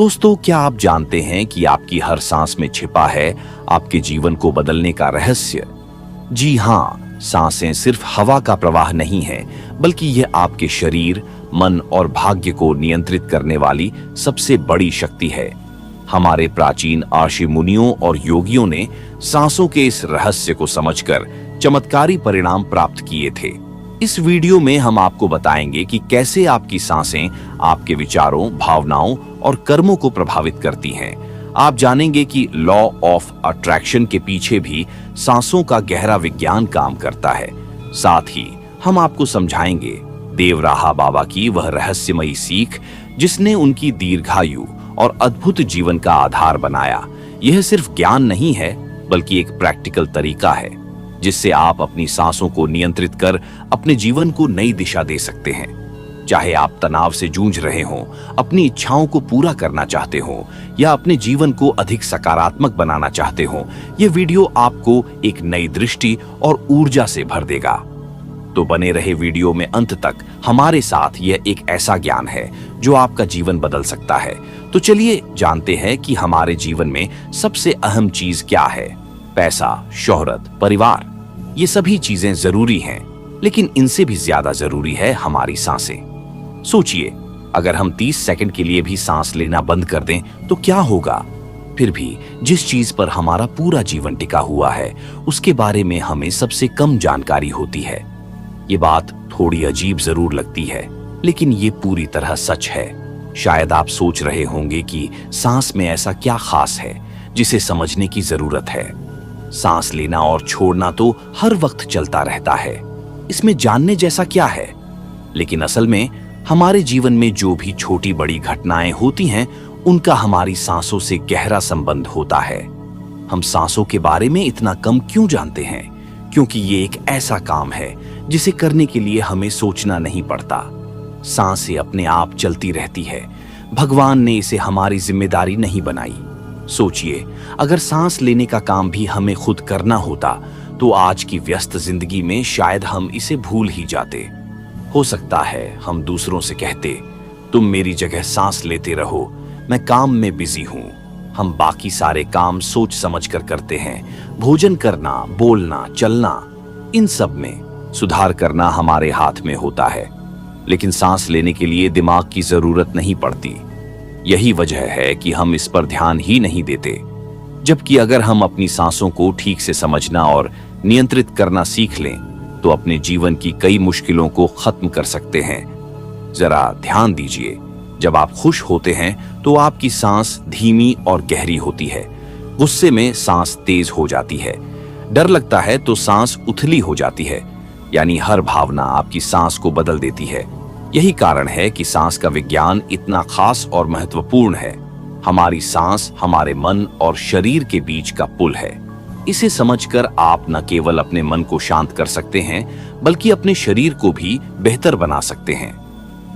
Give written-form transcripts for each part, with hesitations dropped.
दोस्तों, क्या आप जानते हैं कि आपकी हर सांस में छिपा है आपके जीवन को बदलने का रहस्य? जी हाँ, सांसें सिर्फ हवा का प्रवाह नहीं है, बल्कि यह आपके शरीर, मन और भाग्य को नियंत्रित करने वाली सबसे बड़ी शक्ति है। हमारे प्राचीन ऋषि मुनियों और योगियों ने सांसों के इस रहस्य को समझकर चमत्कारी परिणाम प्राप्त किए थे। इस वीडियो में हम आपको बताएंगे कि कैसे आपकी सांसें आपके विचारों, भावनाओं और कर्मों को प्रभावित करती हैं। आप जानेंगे कि लॉ ऑफ अट्रैक्शन के पीछे भी सांसों का गहरा विज्ञान काम करता है। साथ ही हम आपको समझाएंगे देवराहा बाबा की वह रहस्यमयी सीख जिसने उनकी दीर्घायु और अद्भुत जीवन का आधार बनाया। यह सिर्फ ज्ञान नहीं है, बल्कि एक प्रैक्टिकल तरीका है जिससे आप अपनी सांसों को नियंत्रित कर अपने जीवन को नई दिशा दे सकते हैं। चाहे आप तनाव से जूझ रहे हों, अपनी इच्छाओं को पूरा करना चाहते हों या अपने जीवन को अधिक सकारात्मक बनाना चाहते हों, यह वीडियो आपको एक नई दृष्टि और ऊर्जा से भर देगा। तो बने रहे वीडियो में अंत तक हमारे साथ। यह एक ऐसा ज्ञान है जो आपका जीवन बदल सकता है। तो चलिए जानते हैं कि हमारे जीवन में सबसे अहम चीज क्या है। पैसा, शोहरत, परिवार, ये सभी चीजें जरूरी हैं, लेकिन इनसे भी ज्यादा जरूरी है हमारी सांसें। सोचिए, अगर हम 30 सेकंड के लिए भी सांस लेना बंद कर दें तो क्या होगा? फिर भी जिस चीज पर हमारा पूरा जीवन टिका हुआ है, उसके बारे में हमें सबसे कम जानकारी होती है। ये बात थोड़ी अजीब जरूर लगती है, लेकिन ये पूरी तरह सच है। शायद आप सोच रहे होंगे कि सांस में ऐसा क्या खास है जिसे समझने की जरूरत है। सांस लेना और छोड़ना तो हर वक्त चलता रहता है, इसमें जानने जैसा क्या है? लेकिन असल में हमारे जीवन में जो भी छोटी बड़ी घटनाएं होती हैं, उनका हमारी सांसों से गहरा संबंध होता है। हम सांसों के बारे में इतना कम क्यों जानते हैं? क्योंकि ये एक ऐसा काम है जिसे करने के लिए हमें सोचना नहीं पड़ता। सांसें अपने आप चलती रहती है। भगवान ने इसे हमारी जिम्मेदारी नहीं बनाई। सोचिए, अगर सांस लेने का काम भी हमें खुद करना होता तो आज की व्यस्त जिंदगी में शायद हम इसे भूल ही जाते। हो सकता है हम दूसरों से कहते, तुम मेरी जगह सांस लेते रहो, मैं काम में बिजी हूं। हम बाकी सारे काम सोच समझ कर करते हैं। भोजन करना, बोलना, चलना, इन सब में सुधार करना हमारे हाथ में होता है, लेकिन सांस लेने के लिए दिमाग की जरूरत नहीं पड़ती। यही वजह है कि हम इस पर ध्यान ही नहीं देते। जबकि अगर हम अपनी सांसों को ठीक से समझना और नियंत्रित करना सीख लें, तो अपने जीवन की कई मुश्किलों को खत्म कर सकते हैं। जरा ध्यान दीजिए, जब आप खुश होते हैं तो आपकी सांस धीमी और गहरी होती है। गुस्से में सांस तेज हो जाती है। डर लगता है तो सांस उथली हो जाती है। यानी हर भावना आपकी सांस को बदल देती है। यही कारण है कि सांस का विज्ञान इतना खास और महत्वपूर्ण है। हमारी सांस हमारे मन और शरीर के बीच का पुल है। इसे समझकर आप न केवल अपने मन को शांत कर सकते हैं, बल्कि अपने शरीर को भी बेहतर बना सकते हैं।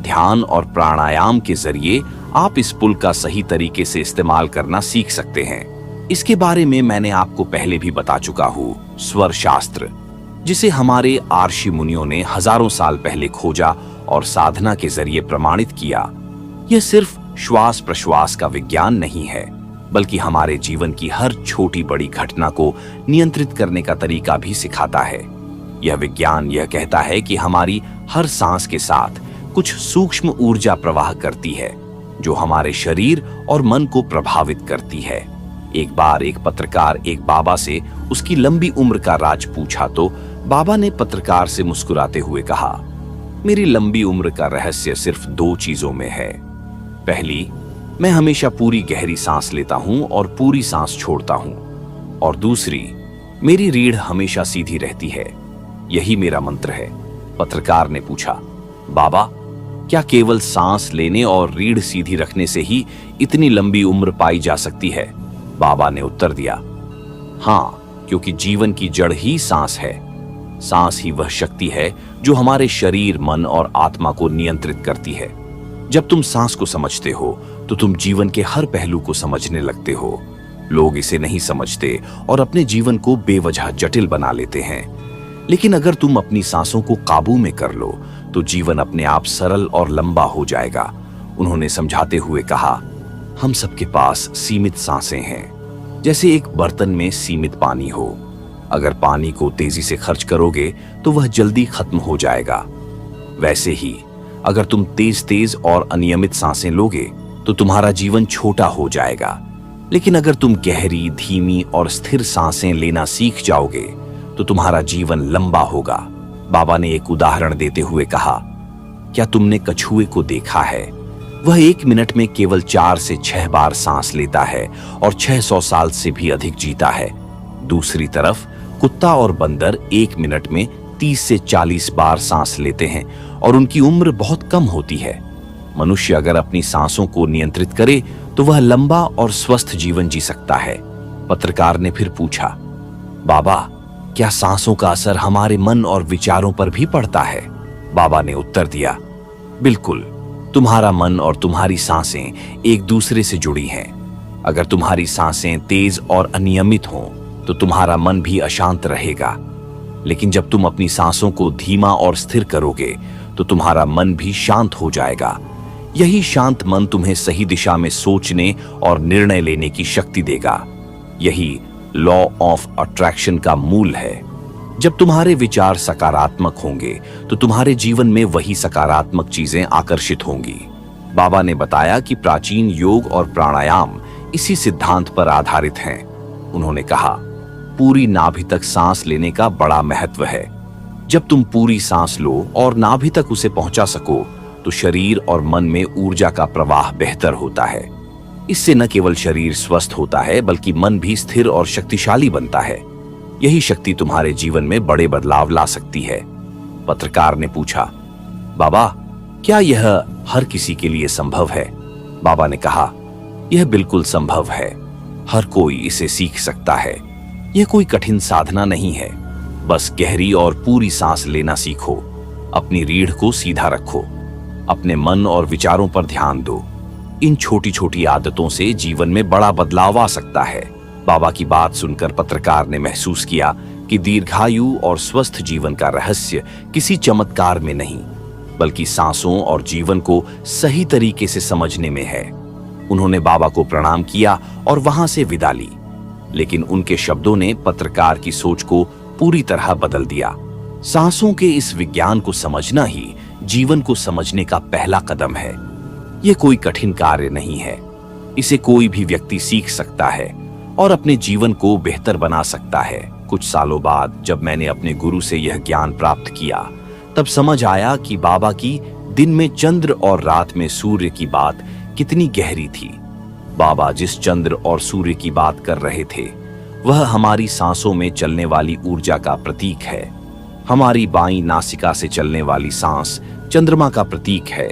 ध्यान और प्राणायाम के जरिए आप इस पुल का सही तरीके से इस्तेमाल करना सीख सकते हैं। इसके बारे में मैंने आपको पहले भी बता चुका हूँ। स्वर शास्त्र, जिसे हमारे ऋषि मुनियों ने हजारों साल पहले खोजा और साधना के जरिए प्रमाणित किया, यह सिर्फ श्वास प्रश्वास का विज्ञान नहीं है, बल्कि हमारे जीवन की हर छोटी बड़ी घटना को नियंत्रित करने का तरीका भी सिखाता है। यह विज्ञान यह कहता है कि हमारी हर सांस के साथ कुछ सूक्ष्म ऊर्जा प्रवाह करती है, जो हमारे शरीर और मन को प्रभावित करती है। एक बार एक पत्रकार एक बाबा से उसकी लंबी उम्र का राज पूछा तो बाबा ने पत्रकार से मुस्कुराते हुए कहा, मेरी लंबी उम्र का रहस्य सिर्फ 2 चीजों में है। पहली, मैं हमेशा पूरी गहरी सांस लेता हूं और पूरी सांस छोड़ता हूं। और दूसरी, मेरी रीढ़ हमेशा सीधी रहती है। यही मेरा मंत्र है। पत्रकार ने पूछा, बाबा, क्या केवल सांस लेने और रीढ़ सीधी रखने से ही इतनी लंबी उम्र पाई जा सकती है? बाबा ने उत्तर दिया, हाँ, क्योंकि जीवन की जड़ ही सांस है। सांस ही वह शक्ति है जो हमारे शरीर, मन और आत्मा को नियंत्रित करती है। जब तुम सांस को समझते हो तो तुम जीवन के हर पहलू को समझने लगते हो। लोग इसे नहीं समझते और अपने जीवन को बेवजह जटिल बना लेते हैं। लेकिन अगर तुम अपनी सांसों को काबू में कर लो तो जीवन अपने आप सरल और लंबा हो जाएगा। उन्होंने समझाते हुए कहा, हम सबके पास सीमित सांसें हैं, जैसे एक बर्तन में सीमित पानी हो। अगर पानी को तेजी से खर्च करोगे तो वह जल्दी खत्म हो जाएगा। वैसे ही अगर तुम तेज तेज और अनियमित सांसें लोगे तो तुम्हारा जीवन छोटा हो जाएगा। लेकिन अगर तुम गहरी, धीमी और स्थिर सांसें लेना सीख जाओगे तो तुम्हारा जीवन लंबा होगा। बाबा ने एक उदाहरण देते हुए कहा, क्या तुमने कछुए को देखा है? वह 1 मिनट में केवल 4 से 6 बार सांस लेता है और 600 साल से भी अधिक जीता है। दूसरी तरफ कुत्ता और बंदर 1 मिनट में 30 से 40 बार सांस लेते हैं और उनकी उम्र बहुत कम होती है। मनुष्य अगर अपनी सांसों को नियंत्रित करे तो वह लंबा और स्वस्थ जीवन जी सकता है। पत्रकार ने फिर पूछा, बाबा, क्या सांसों का असर हमारे मन और विचारों पर भी पड़ता है? बाबा ने उत्तर दिया, बिल्कुल। तुम्हारा मन और तुम्हारी सांसें एक दूसरे से जुड़ी हैं। अगर तुम्हारी सांसें तेज और अनियमित हों तो तुम्हारा मन भी अशांत रहेगा। लेकिन जब तुम अपनी सांसों को धीमा और स्थिर करोगे तो तुम्हारा मन भी शांत हो जाएगा। यही शांत मन तुम्हें सही दिशा में सोचने और निर्णय लेने की शक्ति देगा। यही लॉ ऑफ अट्रैक्शन का मूल है। जब तुम्हारे विचार सकारात्मक होंगे तो तुम्हारे जीवन में वही सकारात्मक चीजें आकर्षित होंगी। बाबा ने बताया कि प्राचीन योग और प्राणायाम इसी सिद्धांत पर आधारित हैं। उन्होंने कहा, पूरी नाभि तक सांस लेने का बड़ा महत्व है। जब तुम पूरी सांस लो और नाभि तक उसे पहुंचा सको तो शरीर और मन में ऊर्जा का प्रवाह बेहतर होता है। इससे न केवल शरीर स्वस्थ होता है बल्कि मन भी स्थिर और शक्तिशाली बनता है। यही शक्ति तुम्हारे जीवन में बड़े बदलाव ला सकती है। पत्रकार ने पूछा, बाबा, क्या यह हर किसी के लिए संभव है? बाबा ने कहा, यह बिल्कुल संभव है। हर कोई इसे सीख सकता है। यह कोई कठिन साधना नहीं है। बस गहरी और पूरी सांस लेना सीखो। अपनी रीढ़ को सीधा रखो। अपने मन और विचारों पर ध्यान दो। इन छोटी छोटी आदतों से जीवन में बड़ा बदलाव आ सकता है। बाबा की बात सुनकर पत्रकार ने महसूस किया कि दीर्घायु और स्वस्थ जीवन का रहस्य किसी चमत्कार में नहीं, बल्कि सांसों और जीवन को सही तरीके से समझने में है। उन्होंने बाबा को प्रणाम किया और वहां से विदा ली। लेकिन उनके शब्दों ने पत्रकार की सोच को पूरी तरह बदल दिया। सांसों के इस विज्ञान को समझना ही जीवन को समझने का पहला कदम है। यह कोई कठिन कार्य नहीं है। इसे कोई भी व्यक्ति सीख सकता है और अपने जीवन को बेहतर बना सकता है। कुछ सालों बाद जब मैंने अपने गुरु से यह ज्ञान प्राप्त किया, तब समझ आया कि बाबा की दिन में चंद्र और रात में सूर्य की बात कितनी गहरी थी। बाबा जिस चंद्र और सूर्य की बात कर रहे थे, वह हमारी सांसों में चलने वाली ऊर्जा का प्रतीक है। हमारी बाईं नासिका से चलने वाली सांस चंद्रमा का प्रतीक है,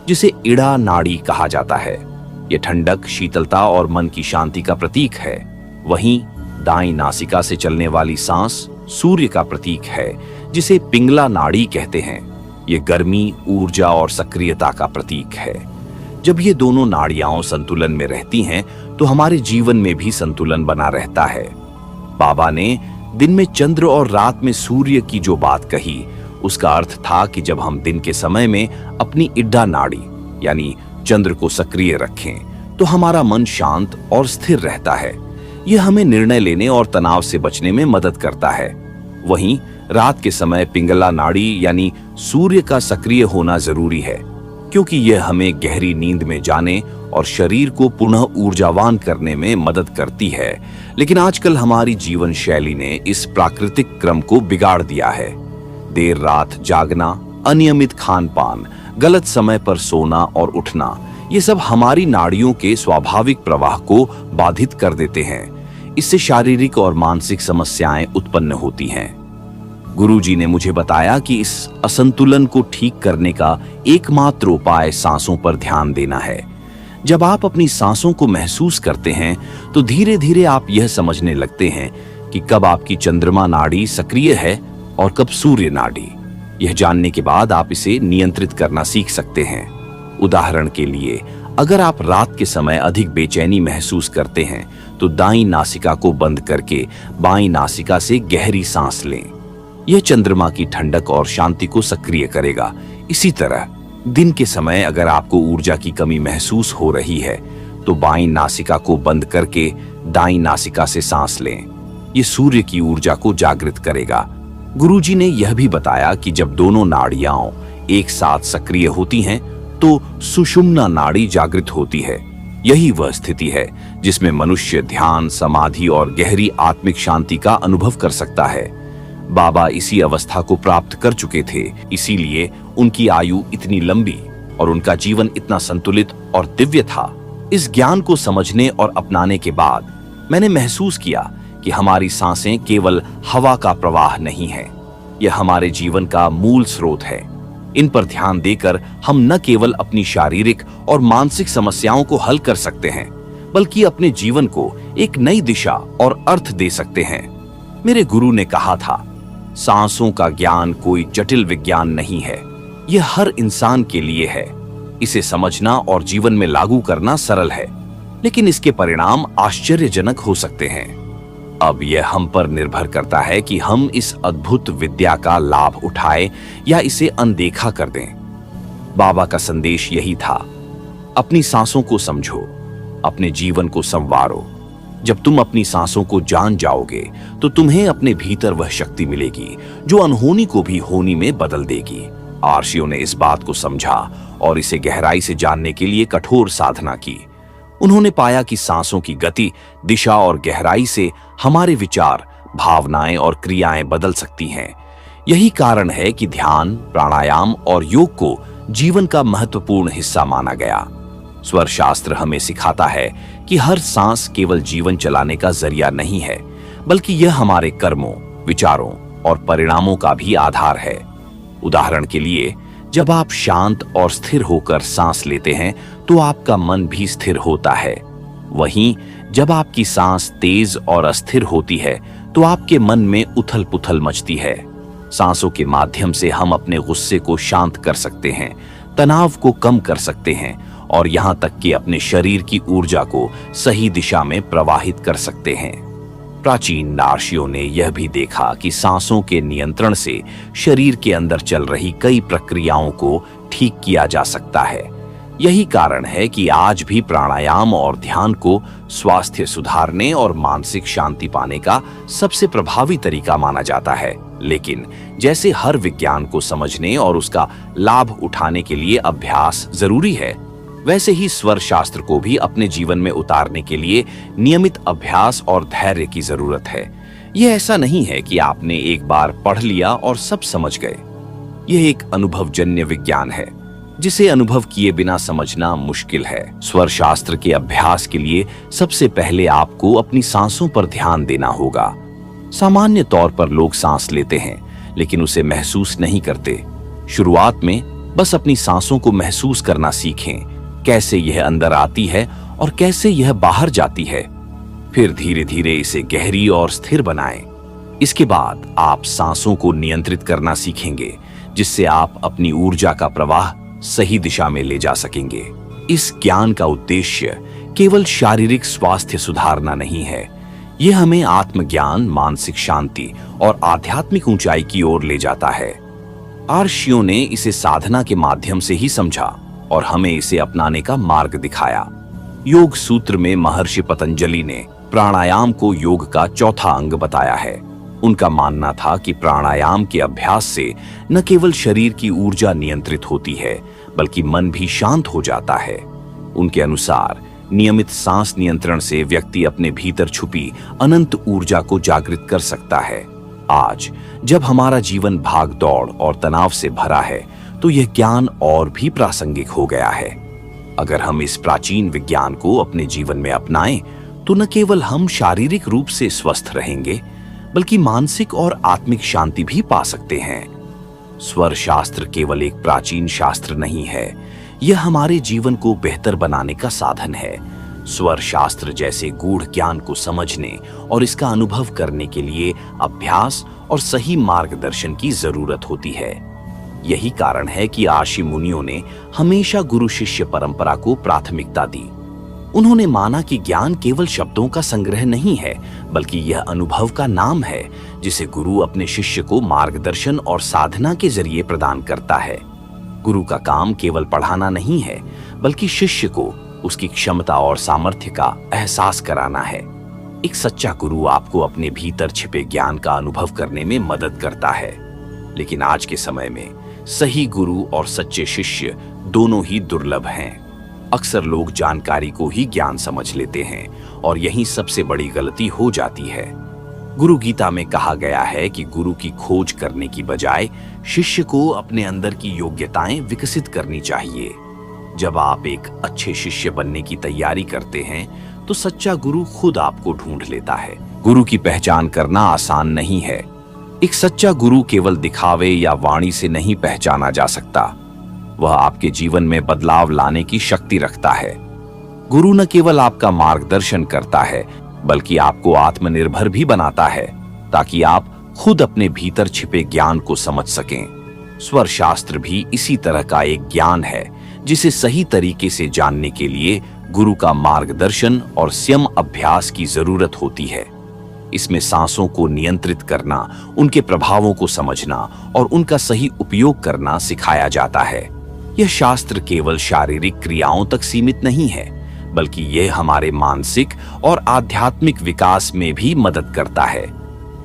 जिसे इड़ा नाड़ी कहा जाता है। यह ठंडक, शीतलता और मन की शांति का प्रतीक है। वहीं दाईं नासिका से चलने वाली सांस सूर्य का प्रतीक है, जिसे पिंगला नाड़ी कहते हैं। यह गर्मी, ऊर्जा और सक्रियता का प्रतीक है। जब ये दोनों नाड़ियां संतुलन में रहती हैं तो हमारे जीवन में भी संतुलन बना रहता है। बाबा ने दिन में चंद्र और रात में सूर्य की जो बात कही, उसका अर्थ था कि जब हम दिन के समय में अपनी इड्डा नाड़ी यानी चंद्र को सक्रिय रखें तो हमारा मन शांत और स्थिर रहता है। यह हमें निर्णय लेने और तनाव से बचने में मदद करता है। वहीं रात के समय पिंगला नाड़ी यानी सूर्य का सक्रिय होना जरूरी है, क्योंकि यह हमें गहरी नींद में जाने और शरीर को पुनः ऊर्जावान करने में मदद करती है। लेकिन आजकल हमारी जीवन शैली ने इस प्राकृतिक क्रम को बिगाड़ दिया है। देर रात जागना, अनियमित खान पान, गलत समय पर सोना और उठना, ये सब हमारी नाड़ियों के स्वाभाविक प्रवाह को बाधित कर देते हैं। इससे शारीरिक और मानसिक समस्याएं उत्पन्न होती हैं। गुरुजी ने मुझे बताया कि इस असंतुलन को ठीक करने का एकमात्र उपाय सांसों पर ध्यान देना है। जब आप अपनी सांसों को महसूस करते हैं तो धीरे धीरे आप यह समझने लगते हैं कि कब आपकी चंद्रमा नाड़ी सक्रिय है और कब सूर्य नाड़ी। यह जानने के बाद आप इसे नियंत्रित करना सीख सकते हैं। उदाहरण के लिए, अगर आप रात के समय अधिक बेचैनी महसूस करते हैं तो दाईं नासिका को बंद करके बाईं नासिका से गहरी सांस लें। यह चंद्रमा की ठंडक और शांति को सक्रिय करेगा। इसी तरह दिन के समय अगर आपको ऊर्जा की कमी महसूस हो रही है तो बाईं नासिका को बंद करके दाईं नासिका से सांस लें। ये सूर्य की ऊर्जा को जागृत करेगा। गुरुजी ने यह भी बताया कि जब दोनों नाड़ियां एक साथ सक्रिय होती हैं तो सुषुम्ना नाड़ी जागृत होती है। यही वह स्थिति है जिसमें मनुष्य ध्यान, समाधि और गहरी आत्मिक शांति का अनुभव कर सकता है। बाबा इसी अवस्था को प्राप्त कर चुके थे, इसीलिए उनकी आयु इतनी लंबी और उनका जीवन इतना संतुलित और दिव्य था। इस ज्ञान को समझने और अपनाने के बाद मैंने महसूस किया कि हमारी सांसें केवल हवा का प्रवाह नहीं है, यह हमारे जीवन का मूल स्रोत है। इन पर ध्यान देकर हम न केवल अपनी शारीरिक और मानसिक समस्याओं को हल कर सकते हैं, बल्कि अपने जीवन को एक नई दिशा और अर्थ दे सकते हैं। मेरे गुरु ने कहा था, सांसों का ज्ञान कोई जटिल विज्ञान नहीं है, यह हर इंसान के लिए है। इसे समझना और जीवन में लागू करना सरल है, लेकिन इसके परिणाम आश्चर्यजनक हो सकते हैं। अब यह हम पर निर्भर करता है कि हम इस अद्भुत विद्या का लाभ उठाएं या इसे अनदेखा कर दें। बाबा का संदेश यही था, अपनी सांसों को समझो, अपने जीवन को संवारो। जब तुम अपनी सांसों को जान जाओगे तो तुम्हें अपने भीतर वह शक्ति मिलेगी जो अनहोनी को भी होनी में बदल देगी। आर्षियों ने इस बात को समझा और इसे गहराई से जानने के लिए कठोर साधना की। उन्होंने पाया कि सांसों की गति, दिशा और गहराई से हमारे विचार, भावनाएं और क्रियाएं बदल सकती हैं। यही कारण है कि ध्यान, प्राणायाम और योग को जीवन का महत्वपूर्ण हिस्सा माना गया। स्वर शास्त्र हमें सिखाता है कि हर सांस केवल जीवन चलाने का जरिया नहीं है, बल्कि यह हमारे कर्मों, विचारों और परिणामों का भी आधार है। उदाहरण के लिए, जब आप शांत और स्थिर होकर सांस लेते हैं तो आपका मन भी स्थिर होता है। वहीं जब आपकी सांस तेज और अस्थिर होती है तो आपके मन में उथल पुथल मचती है। सांसों के माध्यम से हम अपने गुस्से को शांत कर सकते हैं, तनाव को कम कर सकते हैं और यहां तक कि अपने शरीर की ऊर्जा को सही दिशा में प्रवाहित कर सकते हैं। प्राचीन नार्षियों ने यह भी देखा कि सांसों के नियंत्रण से शरीर के अंदर चल रही कई प्रक्रियाओं को ठीक किया जा सकता है। यही कारण है कि आज भी प्राणायाम और ध्यान को स्वास्थ्य सुधारने और मानसिक शांति पाने का सबसे प्रभावी तरीका माना जाता है। लेकिन जैसे हर विज्ञान को समझने और उसका लाभ उठाने के लिए अभ्यास जरूरी है, वैसे ही स्वर शास्त्र को भी अपने जीवन में उतारने के लिए नियमित अभ्यास और धैर्य की जरूरत है। यह ऐसा नहीं है कि आपने एक बार पढ़ लिया और सब समझ गए। यह एक अनुभवजन्य विज्ञान है जिसे अनुभव किए बिना समझना मुश्किल है। स्वर शास्त्र के अभ्यास के लिए सबसे पहले आपको अपनी सांसों पर ध्यान देना होगा। सामान्य तौर पर लोग सांस लेते हैं लेकिन उसे महसूस नहीं करते। शुरुआत में बस अपनी सांसों को महसूस करना सीखें, कैसे यह अंदर आती है और कैसे यह बाहर जाती है। फिर धीरे धीरे इसे गहरी और स्थिर बनाएं। इसके बाद आप सांसों को नियंत्रित करना सीखेंगे, जिससे आप अपनी ऊर्जा का प्रवाह सही दिशा में ले जा सकेंगे। इस ज्ञान का उद्देश्य केवल शारीरिक स्वास्थ्य सुधारना नहीं है, यह हमें आत्मज्ञान, मानसिक शांति और आध्यात्मिक ऊंचाई की ओर ले जाता है। आर्षियों ने इसे साधना के माध्यम से ही समझा और हमें इसे अपनाने का मार्ग दिखाया। योग सूत्र में महर्षि पतंजलि ने प्राणायाम को योग का चौथा अंग बताया है। उनका मानना था कि प्राणायाम के अभ्यास से न केवल शरीर की ऊर्जा नियंत्रित होती है, बल्कि मन भी शांत हो जाता है। उनके अनुसार नियमित सांस नियंत्रण से व्यक्ति अपने भीतर छुपी अनंत ऊर्जा को जागृत कर सकता है। आज जब हमारा जीवन भाग दौड़ और तनाव से भरा है, तो यह ज्ञान और भी प्रासंगिक हो गया है। अगर हम इस प्राचीन विज्ञान को अपने जीवन में अपनाएं, तो न केवल हम शारीरिक रूप से स्वस्थ रहेंगे, बल्कि मानसिक और आत्मिक शांति भी पा सकते हैं। स्वर शास्त्र केवल एक प्राचीन शास्त्र नहीं है, यह हमारे जीवन को बेहतर बनाने का साधन है। स्वर शास्त्र जैसे गूढ़ ज्ञान को समझने और इसका अनुभव करने के लिए अभ्यास और सही मार्गदर्शन की जरूरत होती है। यही कारण है कि आर्षि मुनियों ने हमेशा गुरु शिष्य परंपरा को प्राथमिकता दी। उन्होंने माना कि ज्ञान केवल शब्दों का संग्रह नहीं है, बल्कि यह अनुभव का नाम है जिसे गुरु अपने शिष्य को मार्गदर्शन और साधना के जरिए प्रदान करता है। गुरु का काम केवल पढ़ाना नहीं है, बल्कि शिष्य को उसकी क्षमता और सामर्थ्य का एहसास कराना है। एक सच्चा गुरु आपको अपने भीतर छिपे ज्ञान का अनुभव करने में मदद करता है। लेकिन आज के समय में सही गुरु और सच्चे शिष्य दोनों ही दुर्लभ हैं। अक्सर लोग जानकारी को ही ज्ञान समझ लेते हैं और यही सबसे बड़ी गलती हो जाती है। गुरु गीता में कहा गया है कि गुरु की खोज करने की बजाय शिष्य को अपने अंदर की योग्यताएं विकसित करनी चाहिए। जब आप एक अच्छे शिष्य बनने की तैयारी करते हैं तो सच्चा गुरु खुद आपको ढूंढ लेता है। गुरु की पहचान करना आसान नहीं है। एक सच्चा गुरु केवल दिखावे या वाणी से नहीं पहचाना जा सकता। वह आपके जीवन में बदलाव लाने की शक्ति रखता है। गुरु न केवल आपका मार्गदर्शन करता है बल्कि आपको आत्मनिर्भर भी बनाता है ताकि आप खुद अपने भीतर छिपे ज्ञान को समझ सकें। स्वर शास्त्र भी इसी तरह का एक ज्ञान है जिसे सही तरीके से जानने के लिए गुरु का मार्गदर्शन और संयम अभ्यास की जरूरत होती है। इसमें सांसों को नियंत्रित करना, उनके प्रभावों को समझना और उनका सही उपयोग करना सिखाया जाता है। यह शास्त्र केवल शारीरिक क्रियाओं तक सीमित नहीं है बल्कि यह हमारे मानसिक और आध्यात्मिक विकास में भी मदद करता है।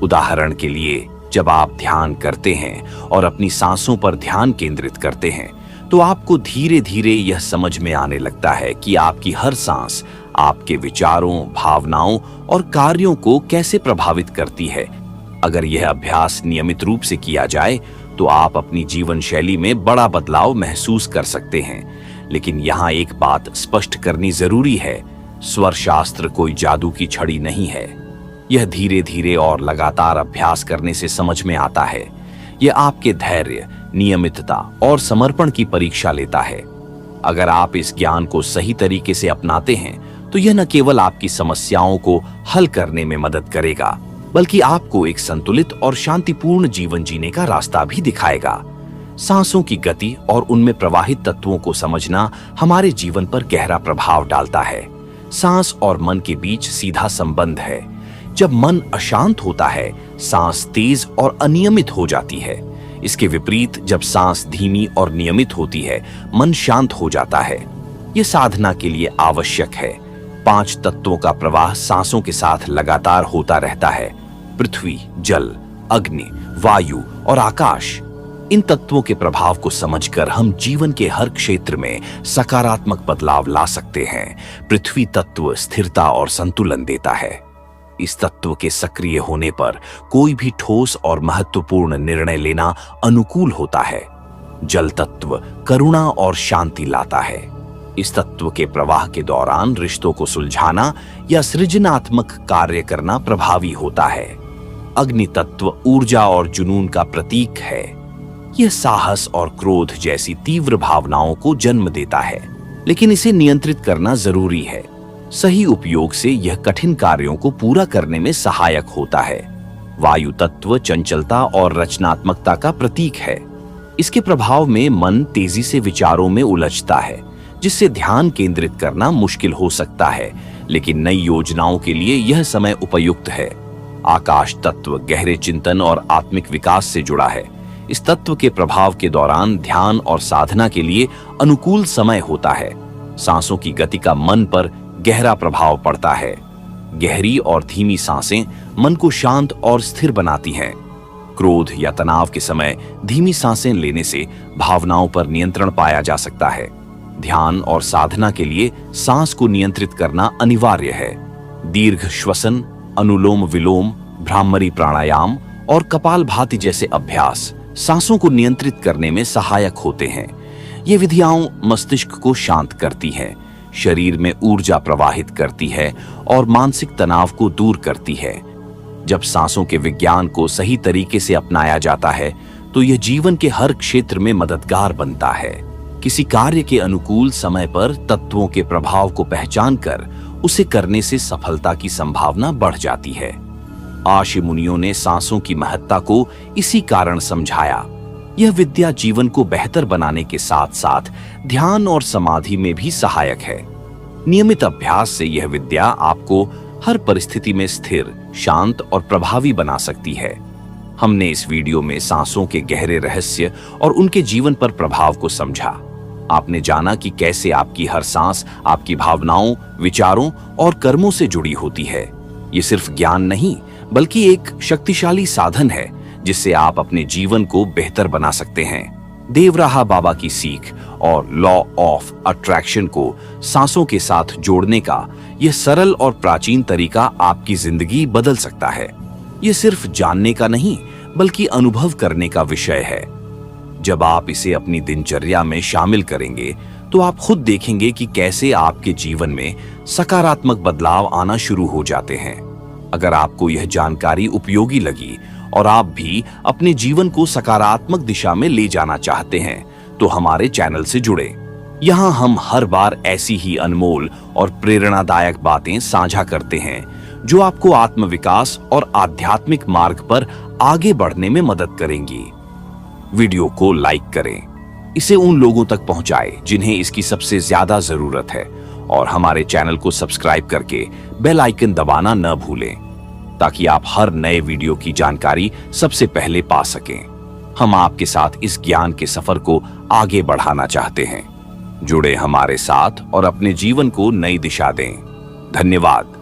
उदाहरण के लिए, जब आप ध्यान करते हैं और अपनी सांसों पर ध्यान केंद्रित करते हैं तो आपको धीरे धीरे यह समझ में आने लगता है कि आपकी हर सांस आपके विचारों, भावनाओं और कार्यों को कैसे प्रभावित करती है। अगर यह अभ्यास नियमित रूप से किया जाए तो आप अपनी जीवन शैली में बड़ा बदलाव महसूस कर सकते हैं। लेकिन यहाँ एक बात स्पष्ट करनी जरूरी है, स्वर शास्त्र कोई जादू की छड़ी नहीं है। यह धीरे धीरे और लगातार अभ्यास करने से समझ में आता है। यह आपके धैर्य, नियमितता और समर्पण की परीक्षा लेता है। अगर आप इस ज्ञान को सही तरीके से अपनाते हैं तो यह न केवल आपकी समस्याओं को हल करने में मदद करेगा बल्कि आपको एक संतुलित और शांतिपूर्ण जीवन जीने का रास्ता भी दिखाएगा। सांसों की गति और उनमें प्रवाहित तत्वों को समझना हमारे जीवन पर गहरा प्रभाव डालता है। सांस और मन के बीच सीधा संबंध है। जब मन अशांत होता है, सांस तेज और अनियमित हो जाती है। इसके विपरीत, जब सांस धीमी और नियमित होती है, मन शांत हो जाता है। यह साधना के लिए आवश्यक है। 5 तत्वों का प्रवाह सांसों के साथ लगातार होता रहता है। पृथ्वी, जल, अग्नि, वायु और आकाश। इन तत्वों के प्रभाव को समझकर हम जीवन के हर क्षेत्र में सकारात्मक बदलाव ला सकते हैं। पृथ्वी तत्व स्थिरता और संतुलन देता है। इस तत्व के सक्रिय होने पर कोई भी ठोस और महत्वपूर्ण निर्णय लेना अनुकूल होता है। जल तत्व करुणा और शांति लाता है। इस तत्व के प्रवाह के दौरान रिश्तों को सुलझाना या सृजनात्मक कार्य करना प्रभावी होता है। अग्नि तत्व ऊर्जा और जुनून का प्रतीक है। यह साहस और क्रोध जैसी तीव्र भावनाओं को जन्म देता है, लेकिन इसे नियंत्रित करना जरूरी है। सही उपयोग से यह कठिन कार्यों को पूरा करने में सहायक होता है। वायु तत्व चंचलता और रचनात्मकता का प्रतीक है। इसके प्रभाव में मन तेजी से विचारों में उलझता है, जिससे ध्यान केंद्रित करना मुश्किल हो सकता है, लेकिन नई योजनाओं के लिए यह समय उपयुक्त है। आकाश तत्व गहरे चिंतन और आत्मिक विकास से जुड़ा है। इस तत्व के प्रभाव के दौरान ध्यान और साधना के लिए अनुकूल समय होता है। सांसों की गति का मन पर गहरा प्रभाव पड़ता है। गहरी और धीमी सांसें मन को शांत और स्थिर बनाती हैं। क्रोध या तनाव के समय धीमी सांसें लेने से भावनाओं पर नियंत्रण पाया जा सकता है। ध्यान और साधना के लिए सांस को नियंत्रित करना अनिवार्य है। दीर्घ श्वसन, अनुलोम विलोम, भ्रामरी प्राणायाम और कपालभाति जैसे अभ्यास सांसों को नियंत्रित करने में सहायक होते हैं। ये विधियां मस्तिष्क को शांत करती हैं, शरीर में ऊर्जा प्रवाहित करती है और मानसिक तनाव को दूर करती है। जब सांसों के विज्ञान को सही तरीके से अपनाया जाता है तो यह जीवन के हर क्षेत्र में मददगार बनता है। किसी कार्य के अनुकूल समय पर तत्वों के प्रभाव को पहचानकर उसे करने से सफलता की संभावना बढ़ जाती है। आशी मुनियों ने सांसों की महत्ता को इसी कारण समझाया। यह विद्या जीवन को बेहतर बनाने के साथ साथ ध्यान और समाधि में भी सहायक है। नियमित अभ्यास से यह विद्या आपको हर परिस्थिति में स्थिर, शांत और प्रभावी बना सकती है। हमने इस वीडियो में सांसों के गहरे रहस्य और उनके जीवन पर प्रभाव को समझा। आपने जाना कि कैसे आपकी हर सांस आपकी भावनाओं, विचारों और कर्मों से जुड़ी होती है। ये सिर्फ ज्ञान नहीं, बल्कि एक शक्तिशाली साधन है जिससे आप अपने जीवन को बेहतर बना सकते हैं। देवराहा बाबा की सीख और लॉ ऑफ अट्रैक्शन को सांसों के साथ जोड़ने का यह सरल और प्राचीन तरीका आपकी जिंदगी बदल सकता है। यह सिर्फ जानने का नहीं, बल्कि अनुभव करने का विषय है। जब आप इसे अपनी दिनचर्या में शामिल करेंगे तो आप खुद देखेंगे कि कैसे आपके जीवन में सकारात्मक बदलाव आना शुरू हो जाते हैं। अगर आपको यह जानकारी उपयोगी लगी और आप भी अपने जीवन को सकारात्मक दिशा में ले जाना चाहते हैं तो हमारे चैनल से जुड़े। यहाँ हम हर बार ऐसी ही अनमोल और प्रेरणादायक बातें साझा करते हैं जो आपको आत्मविकास और आध्यात्मिक मार्ग पर आगे बढ़ने में मदद करेंगी। वीडियो को लाइक करें, इसे उन लोगों तक पहुंचाएं जिन्हें इसकी सबसे ज्यादा जरूरत है, और हमारे चैनल को सब्सक्राइब करके बेल आइकन दबाना न भूलें ताकि आप हर नए वीडियो की जानकारी सबसे पहले पा सकें। हम आपके साथ इस ज्ञान के सफर को आगे बढ़ाना चाहते हैं। जुड़े हमारे साथ और अपने जीवन को नई दिशा दें। धन्यवाद।